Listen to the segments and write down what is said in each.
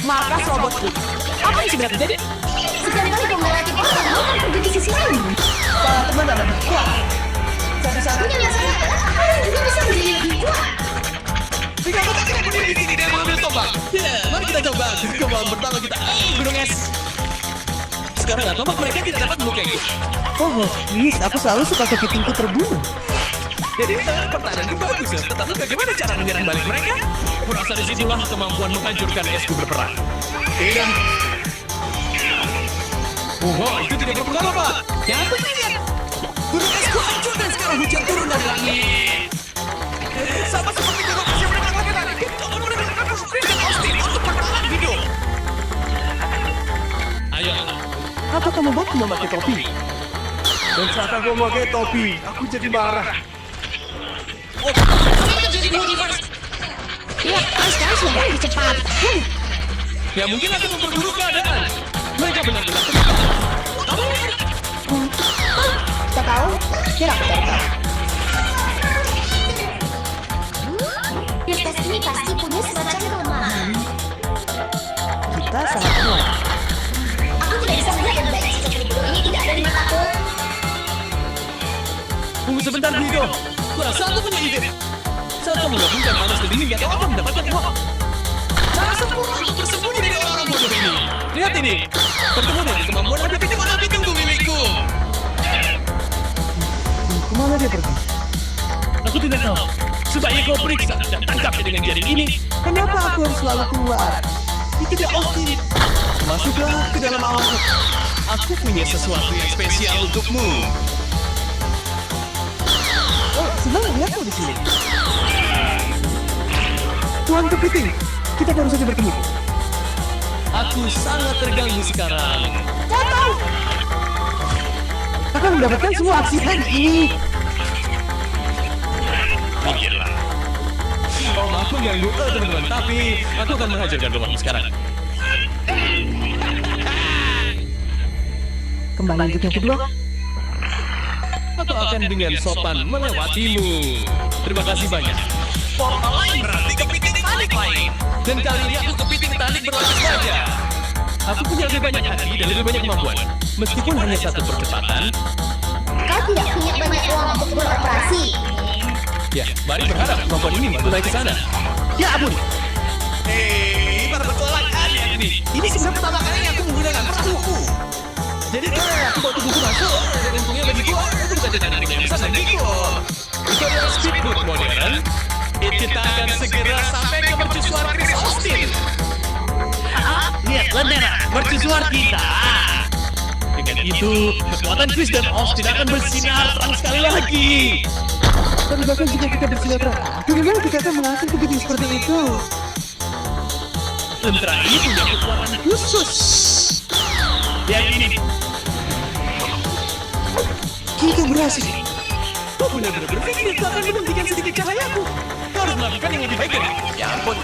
Markas robotku. Apa yang sebenarnya terjadi? Sekali-kali kau melatih orang, kau akan pergi di sisi lain. Para teman adalah kuat. Satu-satunya Yang salah adalah orang juga bisa menjadi lebih kuat. Jika kita tidak berdiri di sini dan mengambil tombak. Ya, mari kita coba. Kebawaan pertama kita. Gunung es. Sekarang tombak mereka tidak dapat melukai. Oh, Miss, aku selalu suka kepitingku terbunuh. Jadi pertanyaan itu bagus ya. Tetapi bagaimana cara menyerang balik mereka? Kurasa disitulah kemampuan menghancurkan esku berperang. Tidak. Oh, itu tidak berpengaruh, Pak. Ya, aku lihat. Gunung esku hancur dan sekarang hujan turun dari langit. Sama seperti gunung es yang mereka lakukan tadi. Kamu menemukan Chris dan Austin untuk bertahan hidup. Ayo. Apa kamu mau memakai topi? Dan saat aku memakai topi, aku jadi marah. Oh, kita jadi universe. Ya, sekarang sudah lebih cepat. Ya mungkin akan memperburuk keadaan. Mereka benar-benar Tak tahu? Tidak aku tahu. Tes ini pasti punya semacam kelemahan. Kita sangat kuat. Aku tidak bisa melihat yang baik jika kedua ini tidak ada di mataku. Tunggu sebentar, Guido. Kurasa aku punya ide. Saat kamu menggabungkan panas dan dingin, gak tahu apa mendapatkan uang. Cara sempurna untuk bersembunyi dari orang-orang bodoh ini. Lihat ini. Bertemu dengan kemampuan ada di tunggu milikku. Kemana dia pergi? Aku tidak tahu. Sebaiknya kau periksa dan tangkapnya dengan jaring ini. Kenapa aku harus selalu keluar? Itu tidak Austin. Masuklah ke dalam alam. Aku punya sesuatu yang spesial untukmu. Oh, senang melihatmu di sini. Tuan Kepiting, kita baru saja bertemu. Aku sangat terganggu sekarang. Kau tahu? Akan mendapatkan semua aksi hari ini. Minggirlah. Oh, maaf mengganggu, teman-teman. Tapi aku akan menghajarkan rumahmu sekarang. Kembali untuk yang kedua. Aku akan dengan sopan melewatimu. Terima kasih banyak. Portal lain berarti kepiting tanik lain. Dan kali ini aku kepiting tanik berlapis wajah. Aku punya lebih banyak hati dan lebih banyak kemampuan. Meskipun hanya satu percepatan. Kau tidak punya banyak uang untuk beroperasi. Ya, mari berharap kemampuan ini mampu naik ke sana. Ya ampun. Hei, para petualang aneh ini. Ini sebenarnya pertama kalinya aku menggunakan perahuku. Jadi kalau aku bawa tubuhku masuk, dan untungnya bagiku, itu bukan jajanan yang besar bagiku. Itu adalah speedboat modern. Kita akan segera sampai ke mercusuar Chris Austin. Lihat, lentera, mercusuar kita. Dengan itu, kekuatan Chris dan Austin akan bersinar terang sekali lagi. Tapi bahkan jika kita bersilaturahmi, bagaimana kita akan menghasilkan kepiting seperti itu? Lentera ini punya kekuatan khusus. Lihat ini. Kita berhasil. Kau benar-benar berpikir itu akan menghentikan sedikit cahayaku. Kau harus melakukan yang lebih baik dari itu. Ya ampun.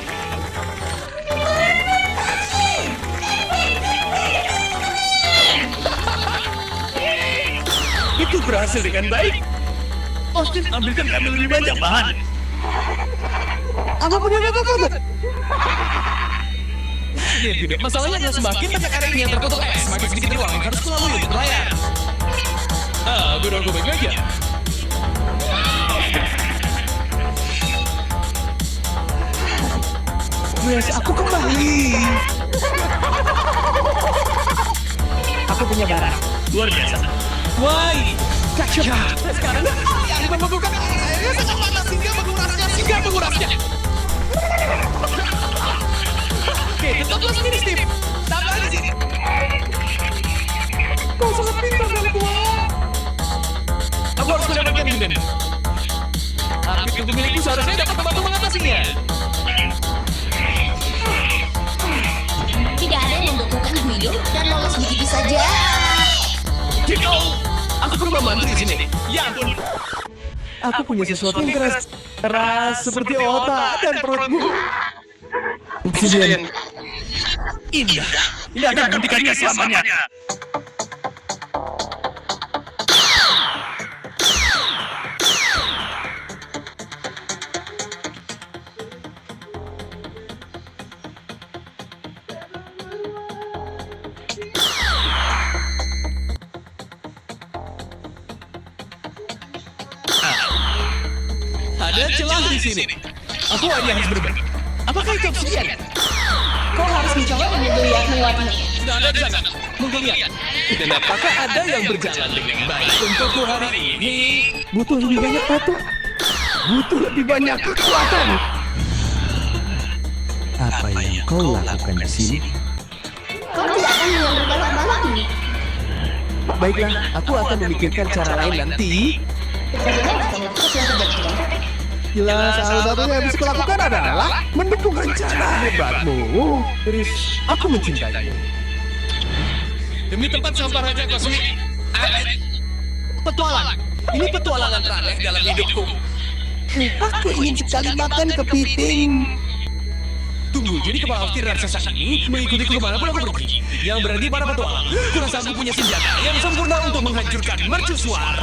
Itu berhasil dengan baik. Austin, ambilkan kami lebih banyak bahan. Apa punya apa? Tidak, masalahnya adalah semakin banyak area yang tertutup es, semakin sedikit ruang yang harus kulalui untuk berlayar. Aku baik-baik aja. Yes, aku kembali. Aku punya barang. Luar biasa. Why? Gotcha. Sekarang yang membuka airnya sangat panas sehingga mengurasnya. Oke, tetaplah sini, Steve. Tetaplah di sini. Kau sangat pintar dan kuat. Aku harus mendapatkan Minden. Tapi pintu milikku seharusnya dapat membantu mengatasinya. Tidak ada yang membutuhkan Guido dan lolos begitu saja. Kiko, aku perlu membantu di sini. Ya ampun. Aku punya sesuatu yang keras seperti otak dan perutmu. Obsidian. Indah. Ini akan menghentikannya selamanya. celah di sini. Aku hanya harus berubah. Apakah itu obsidian? Kau harus mencoba dan melewatinya. Sudah ada di sana. Menggeliat. Dan apakah ada yang berjalan dengan baik untukku hari ini? Butuh lebih banyak batu. Butuh lebih banyak kekuatan. Apa yang kau lakukan di sini? Kau tidak akan mengambil balak ini. Baiklah, aku akan memikirkan cara lain nanti. Bagaimana jika memutus yang terjadi? Jelas, salah satunya yang bisa kulakukan adalah mendukung rencana hebatmu. Chris, aku mencintaimu. Demi tempat sampah Raja Kosmik. Petualang. Ini petualangan teraneh dalam hidupku. Aku ingin sekali makan kepiting. Tunggu, jadi kepala Austin raksasa ini mengikutiku kemanapun aku pergi. Yang berarti para petualang, kurasa aku punya senjata yang sempurna untuk menghancurkan mercusuar.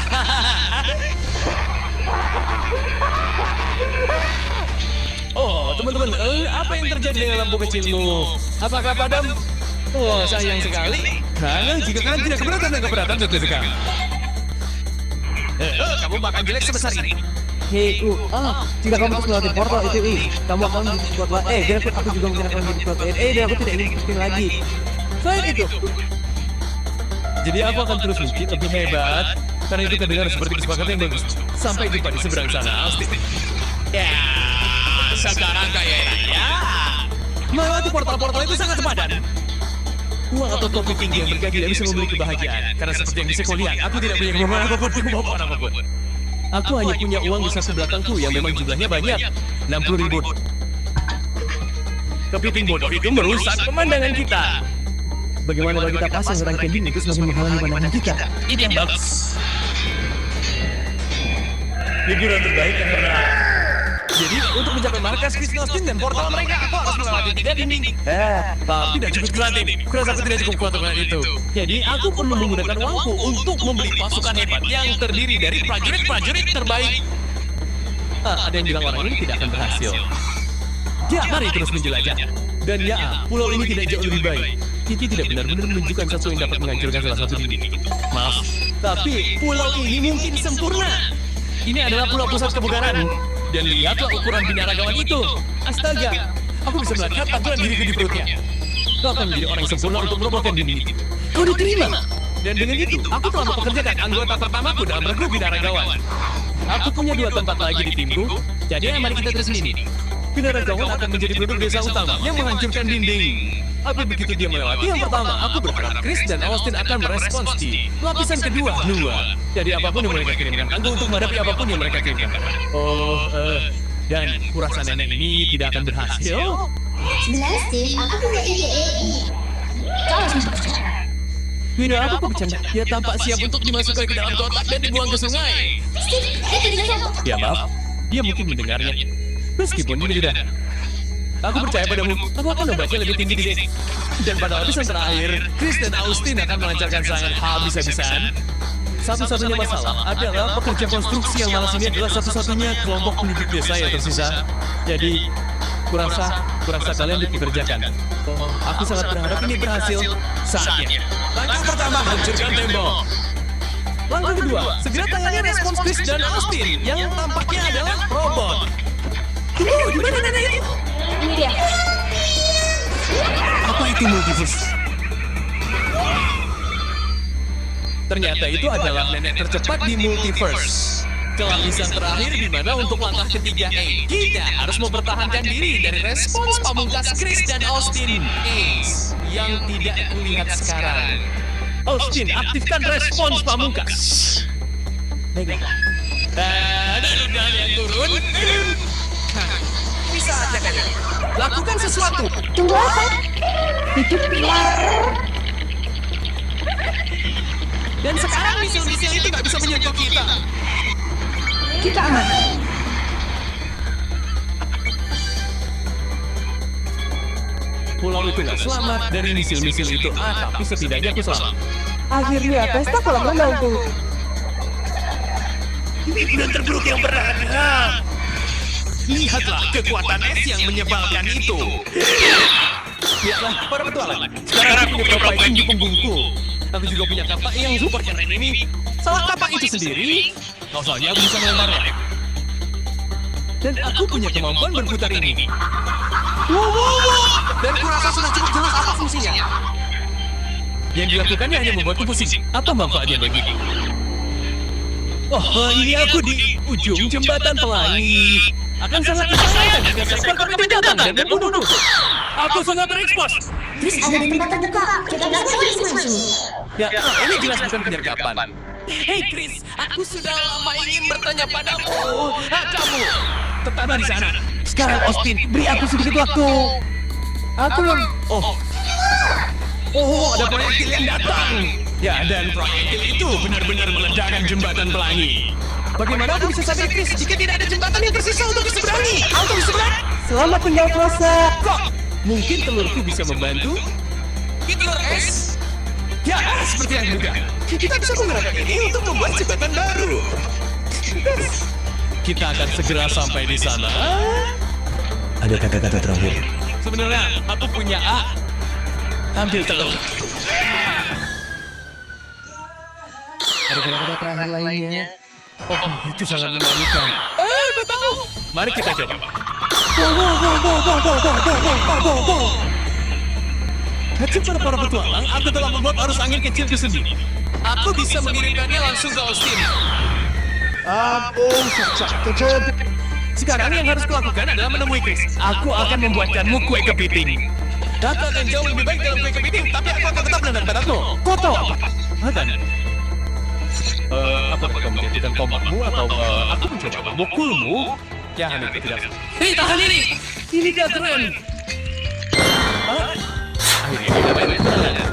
Oh, teman-teman, apa yang terjadi dengan lampu kecilmu? Apakah padam? Oh, sayang sekali. Karena jika kalian tidak keberatan tentu sekali. Kamu makan jelek sebesar ini. Hei, jika kamu terus melewati portal itu, kamu akan menjadi sebuah tua. Dan aku juga mungkin akan menjadi tua. Dan aku tidak ingin kepiting lagi. Selain itu, jadi aku akan terus mungkin lebih hebat. Karena itu kedengar seperti kesepakatan yang bagus. Sampai jumpa di seberang sana, Austin. Ya, sekarang kayaknya melewati portal-portal itu sangat sepadan. Uang atau topi tinggi yang bergaji tidak bisa membeli kebahagiaan. Karena seperti yang bisa kau lihat, aku tidak punya kemampuan apapun untuk membawa orang apapun. Aku hanya punya uang di saku belakangku yang memang jumlahnya banyak. 60.000. Kepiting bodoh itu merusak pemandangan kita. bagaimana kalau kita pasang rangkaian dinding itu semakin menghalangi pandangan kita? Ini yang bagus. Hiburan terbaik yang pernah. Jadi untuk mencapai markas Chris Austin dan portal mereka, aku harus melewati 3 dinding. Tapi tidak cukup gratis. Kurasa aku tidak cukup kuat dengan itu. Jadi aku perlu menggunakan uangku untuk membeli pasukan hebat yang terdiri dari prajurit-prajurit terbaik. Ada yang bilang orang ini tidak akan berhasil. Ya, mari terus menjelajah. Dan ya, pulau ini tidak jauh lebih baik. Kiki tidak benar-benar menunjukkan sesuatu yang dapat menghancurkan salah satu dinding. Maaf, tapi pulau ini mungkin sempurna. Ini adalah pulau pusat kebugaran. Dan lihatlah ukuran binaragawan itu. Astaga, aku bisa melihat tampilan diriku di perutnya. Kau akan menjadi orang yang sempurna untuk merobohkan dinding itu. Kau diterima. Dan dengan itu, aku telah mempekerjakan anggota pertamaku dalam rekrut binaragawan. Aku punya 2 tempat lagi di timku. Jadi mari kita terus ini. Binaragawan akan menjadi produk desa utama yang menghancurkan dinding. Tapi begitu dia melewati yang pertama, aku berharap Chris dan Austin akan merespons di lapisan kedua, Nua. Jadi apapun yang mereka kirimkan, aku untuk menghadapi apapun yang mereka kirimkan. Dan kurasa nenek ini tidak akan berhasil. Sebenarnya Steve, aku punya ide. Kau harus masuk ke sana. Wina, aku bercanda. Dia tampak siap untuk dimasukkan ke dalam kotak dan dibuang ke sungai. Steve, itu dengan siapa? Ya maaf, dia mungkin mendengarnya. Meskipun ini tidak. Aku percaya padamu, aku akan membaca lebih tinggi di sini. Dan pada lapisan terakhir, Chris dan Austin akan melancarkan serangan habis-habisan. Satu-satunya masalah adalah pekerja konstruksi yang malas ini adalah satu-satunya kelompok penduduk desa yang tersisa. Jadi, kurasa kalian dipekerjakan. Aku sangat berharap ini berhasil. Saatnya. Langkah pertama, hancurkan tembok. Langkah kedua, segera tangani respons Chris dan Austin yang tampaknya adalah robot. Tunggu, di mana nenek itu? Ini dia. Apa itu multiverse? Ternyata itu adalah nenek tercepat di multiverse. Lapisan terakhir di mana untuk langkah ketiga kita harus mempertahankan diri dari respons pamungkas Chris dan Austin yang tidak kulihat sekarang. Austin, aktifkan respons pamungkas. Baiklah. Dan udah yang turun. Bisa aja kalian. Lakukan sesuatu. Tunggu apa? Hidup pilar. Dan sekarang misil-misil itu nggak bisa menyentuh kita. Kita aman. Pulau itu nggak selamat dari misil-misil itu. Tapi setidaknya aku selamat. Akhirnya pesta kolam renangku. Ini bulan terburuk yang pernah ada. Lihatlah kekuatan es yang menyebalkan itu. Lihatlah, para petualang. Sekarang aku punya perbaikan di punggungku. Aku juga punya kapak yang super keren ini. Salah kapak itu sendiri, soalnya aku bisa melemparnya. Dan aku punya kemampuan berputar ini. Dan kurasa sudah cukup jelas apa fungsinya. Yang dilakukannya hanya membuatku pusing. Apa manfaatnya bagiku? Oh, ini aku di ujung jembatan pelangi. Akan sangat disayangkan jika seekor kepiting datang dan membunuhku. Aku sangat terekspos. Chris ada di tempat terbuka. Kita bisa masuk. Ya, ini jelas bukan penyergapan. Hei Chris, aku sudah lama ingin bertanya padamu. Kamu tetaplah di sana. Sekarang Austin, beri aku sedikit waktu. Aku belum... Oh, ada proyektil yang datang. Ya, dan proyektil itu benar-benar meledakkan jembatan pelangi. Bagaimana aku bisa sadar, Chris, Jika tidak ada jembatan yang tersisa untuk diseberangi, untuk diseberang. Selamat tinggal puasa. Kok? Mungkin telurku bisa membantu? Telur es? Ya, seperti yang duga. Kita bisa menggunakan ini untuk membuat jembatan baru. Kita akan segera sampai di sana. Ada kata-kata terakhir. Sebenarnya, aku punya A. Ambil telur. Ada kata-kata terakhir lainnya. Oh, itu sangat memalukan. Betul. Mari kita coba. Kecil para petualang, aku telah membuat arus angin kecilku sendiri. Aku bisa mengirimkannya langsung ke Austin. Sekarang yang harus kulakukan adalah menemui Chris. Aku akan membuatkanmu kue kepiting. Kakak akan jauh lebih baik dalam kue kepiting, tapi aku akan tetap menendang badanmu. Kau tahu apa? Dan apa kamu menjadikan tombakmu atau aku mencoba memukulmu? Jangan itu tidak. Hei, tahan ini! Ini gak keren. Akhirnya kita main pertandingan.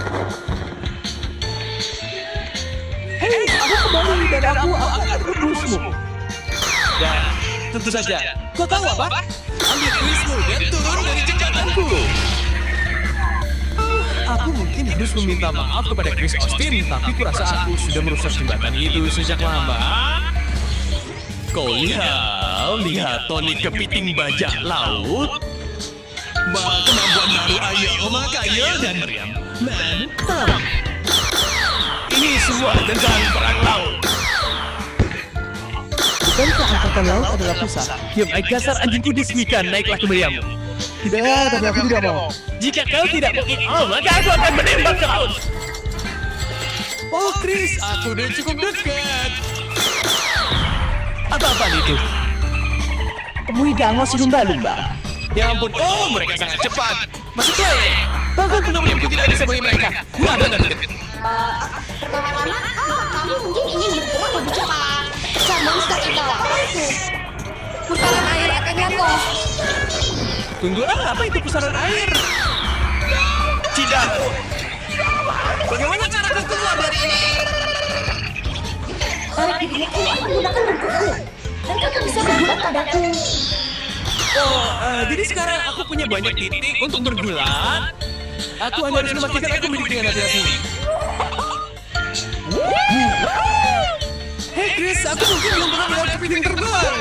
Hei, aku kembali dan aku akan rebusmu. Ya, tentu saja. Kau tahu apa? Ambil kuismu dan turun dari jembatanku. Aku mungkin harus meminta maaf kepada Chris Austin, tapi kurasa aku sudah merusak jembatan itu sejak lama. Kau lihat Tony kepiting bajak laut. Kemampuan baru Ayo, Makaya dan Meriam. Mantap. Ini semua tentang perang laut. Bukankah angkatan laut adalah pusat? Diam, dasar anjing kudis ikan, naiklah ke Meriam. Tidak, tapi aku tidak mau. Jika kau tidak mau, maka aku akan menembak kau. Oh, Chris, aku udah cukup dekat. Apa-apaan itu? Temui Gangos lumba-lumba. Ya ampun, oh mereka sangat cepat. Maksudnya, bahkan penemu tidak bisa bagi mereka. Wah, dan. Pertama-tama, kamu mungkin ingin bergerak lebih cepat. Cabang start di bawah. Pusaran air akan jatuh. Tunggulah, apa itu pusaran air? Tidak. Bagaimana cara kau keluar dari ini? Tarik diriku menggunakan bentukku. Dan kamu bisa berbuat padaku. Jadi sekarang aku punya banyak titik untuk bergulat. Aku hanya harus memastikan aku milik dengan hati-hati. Hei Chris, aku mungkin belum pernah melihat kepiting terbang.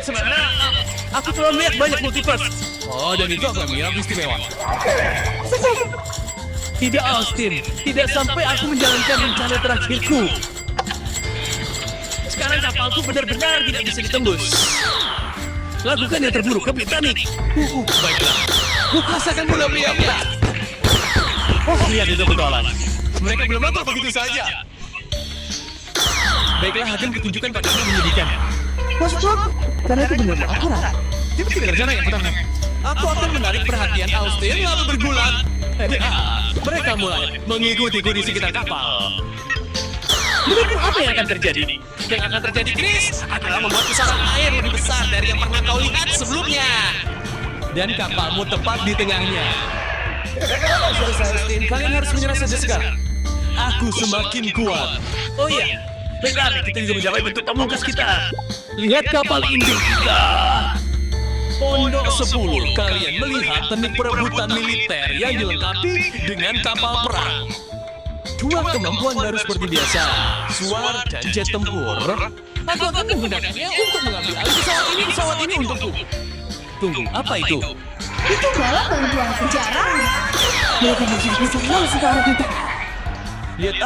Sebenarnya, aku telah melihat banyak multiverse. Oh, dan itu agak mirip istimewa. Tidak Austin, tidak sampai aku menjalankan rencana terakhirku. Sekarang kapalku benar-benar tidak bisa ditembus. Lakukan yang terburuk ke Titanic. Baiklah, rasakan bola meriamnya. Oh, lihat itu petualang. Mereka belum nonton begitu saja. Baiklah, akan kutunjukkan padamu menyedihkan. Maksud aku, karena itu benar akurat. Itu tidak rencana yang pertama. Aku akan menarik perhatian Austin lalu bergulat. Mereka mulai mengikutiku di sekitar kapal. Menurutmu apa yang akan terjadi? Yang akan terjadi, Chris, adalah membuat pusaran air lebih besar dari yang pernah kau lihat sebelumnya. Dan kapalmu tepat di tengahnya. Selesai, Austin. Kalian harus menyerah saja sekarang. Aku semakin kuat. Oh iya, baiklah, kita juga mencapai bentuk pamungkas kita. Lihat kapal induk kita. Pondok 10, kalian melihat teknik perebutan militer yang dilengkapi dengan kapal perang. Dua kemampuan baru seperti biasa, suar dan jet tempur. Aku akan menggunakannya untuk mengambil alih pesawat ini untukku. Tunggu, apa itu? Itu balap bantuan sejarah. Mereka bersih-bersih langsung ke arah kita. Lihat